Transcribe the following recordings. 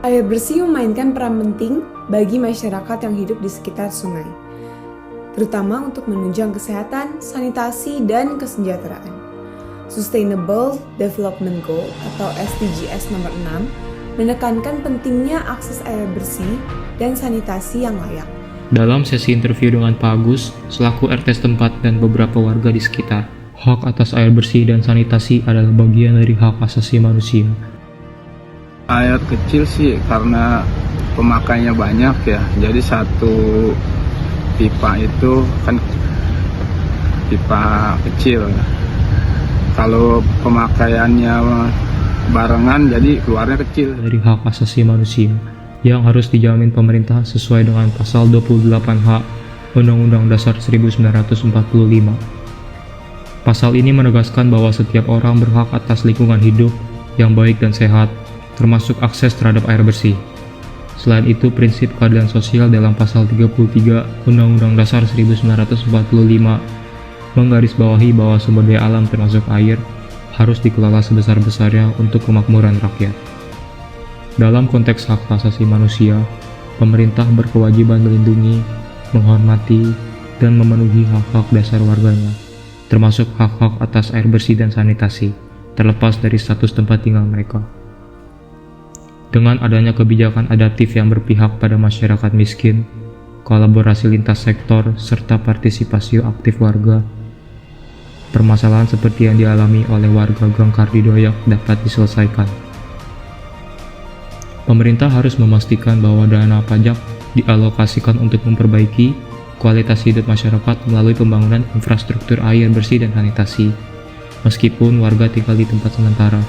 Air bersih memainkan peran penting bagi masyarakat yang hidup di sekitar sungai, terutama untuk menunjang kesehatan, sanitasi, dan kesejahteraan. Sustainable Development Goal atau SDGs nomor 6 menekankan pentingnya akses air bersih dan sanitasi yang layak. Dalam sesi interview dengan Pak Agus, selaku RT setempat dan beberapa warga di sekitar, hak atas air bersih dan sanitasi adalah bagian dari hak asasi manusia. Air kecil sih karena pemakainya banyak ya, jadi satu pipa itu kan pipa kecil. Kalau pemakaiannya barengan jadi keluarnya kecil. Dari hak asasi manusia yang harus dijamin pemerintah sesuai dengan pasal 28H Undang-Undang Dasar 1945. Pasal ini menegaskan bahwa setiap orang berhak atas lingkungan hidup yang baik dan sehat, termasuk akses terhadap air bersih. Selain itu, prinsip keadilan sosial dalam pasal 33 Undang-Undang Dasar 1945 menggarisbawahi bahwa sumber daya alam termasuk air harus dikelola sebesar-besarnya untuk kemakmuran rakyat. Dalam konteks hak asasi manusia, pemerintah berkewajiban melindungi, menghormati, dan memenuhi hak-hak dasar warganya, termasuk hak-hak atas air bersih dan sanitasi, terlepas dari status tempat tinggal mereka. Dengan adanya kebijakan adaptif yang berpihak pada masyarakat miskin, kolaborasi lintas sektor, serta partisipasi aktif warga, permasalahan seperti yang dialami oleh warga Gang Kardidoyok dapat diselesaikan. Pemerintah harus memastikan bahwa dana pajak dialokasikan untuk memperbaiki kualitas hidup masyarakat melalui pembangunan infrastruktur air bersih dan sanitasi, meskipun warga tinggal di tempat sementara.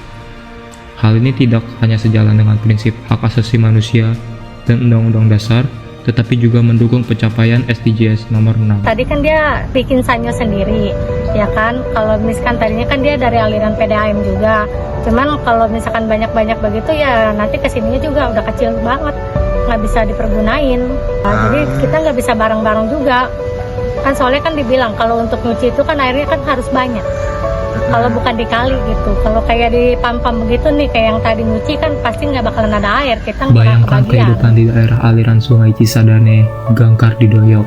Hal ini tidak hanya sejalan dengan prinsip hak asasi manusia dan Undang-Undang Dasar, tetapi juga mendukung pencapaian SDGs nomor 6. Tadi kan dia bikin sanyo sendiri, ya kan? Kalau misalkan tadinya kan dia dari aliran PDAM juga. Cuman kalau misalkan banyak-banyak begitu ya nanti kesininya juga udah kecil banget, nggak bisa dipergunain. Jadi kita nggak bisa bareng-bareng juga. Kan soalnya kan dibilang kalau untuk nyuci itu kan airnya kan harus banyak. Kalau bukan di kali gitu, kalau kayak di pam-pam begitu nih, kayak yang tadi nyuci kan pasti nggak bakalan ada air, kita nggak Bayangkan kehidupan di daerah aliran sungai Cisadane, Gang Kardidoyok,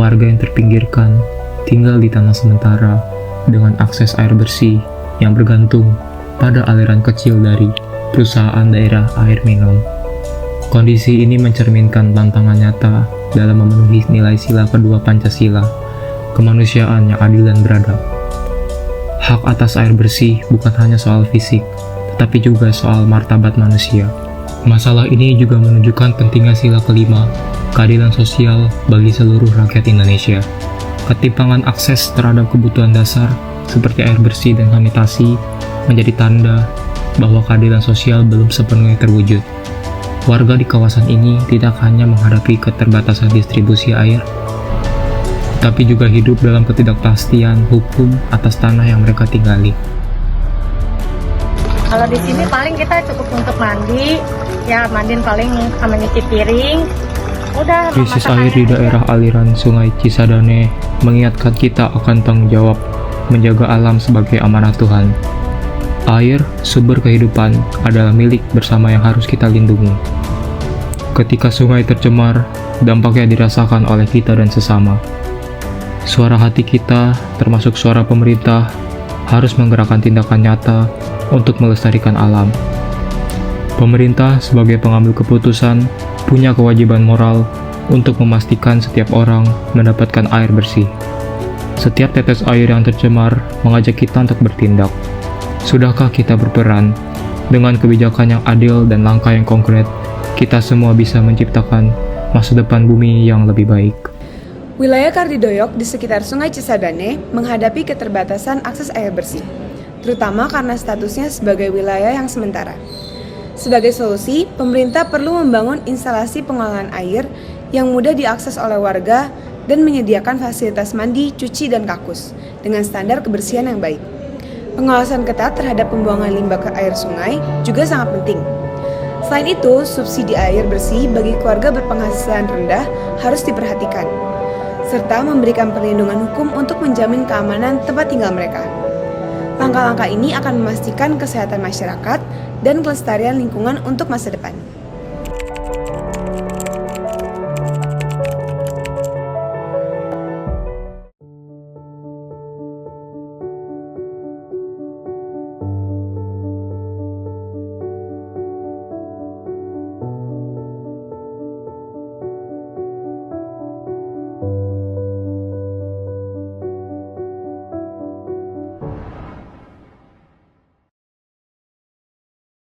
warga yang terpinggirkan, tinggal di tanah sementara, dengan akses air bersih yang bergantung pada aliran kecil dari perusahaan daerah air minum. Kondisi ini mencerminkan tantangan nyata dalam memenuhi nilai sila kedua Pancasila, kemanusiaan yang adil dan beradab. Hak atas air bersih bukan hanya soal fisik, tetapi juga soal martabat manusia. Masalah ini juga menunjukkan pentingnya sila kelima, keadilan sosial bagi seluruh rakyat Indonesia. Ketimpangan akses terhadap kebutuhan dasar seperti air bersih dan sanitasi menjadi tanda bahwa keadilan sosial belum sepenuhnya terwujud. Warga di kawasan ini tidak hanya menghadapi keterbatasan distribusi air, tapi juga hidup dalam ketidakpastian hukum atas tanah yang mereka tinggali. Kalau di sini paling kita cukup untuk mandi, ya mandiin paling sama nyuci piring. Udah. Krisis air di daerah aliran sungai Cisadane mengingatkan kita akan tanggung jawab menjaga alam sebagai amanah Tuhan. Air, sumber kehidupan, adalah milik bersama yang harus kita lindungi. Ketika sungai tercemar, dampaknya dirasakan oleh kita dan sesama. Suara hati kita, termasuk suara pemerintah, harus menggerakkan tindakan nyata untuk melestarikan alam. Pemerintah sebagai pengambil keputusan punya kewajiban moral untuk memastikan setiap orang mendapatkan air bersih, Setiap tetes air yang tercemar mengajak kita untuk bertindak. Sudahkah kita berperan? Dengan kebijakan yang adil dan langkah yang konkret, kita semua bisa menciptakan masa depan bumi yang lebih baik. Wilayah Kardidoyok di sekitar Sungai Cisadane menghadapi keterbatasan akses air bersih, terutama karena statusnya sebagai wilayah yang sementara. Sebagai solusi, pemerintah perlu membangun instalasi pengolahan air yang mudah diakses oleh warga dan menyediakan fasilitas mandi, cuci, dan kakus dengan standar kebersihan yang baik. Pengawasan ketat terhadap pembuangan limbah ke air sungai juga sangat penting. Selain itu, subsidi air bersih bagi keluarga berpenghasilan rendah harus diperhatikan, serta memberikan perlindungan hukum untuk menjamin keamanan tempat tinggal mereka. Langkah-langkah ini akan memastikan kesehatan masyarakat dan kelestarian lingkungan untuk masa depan.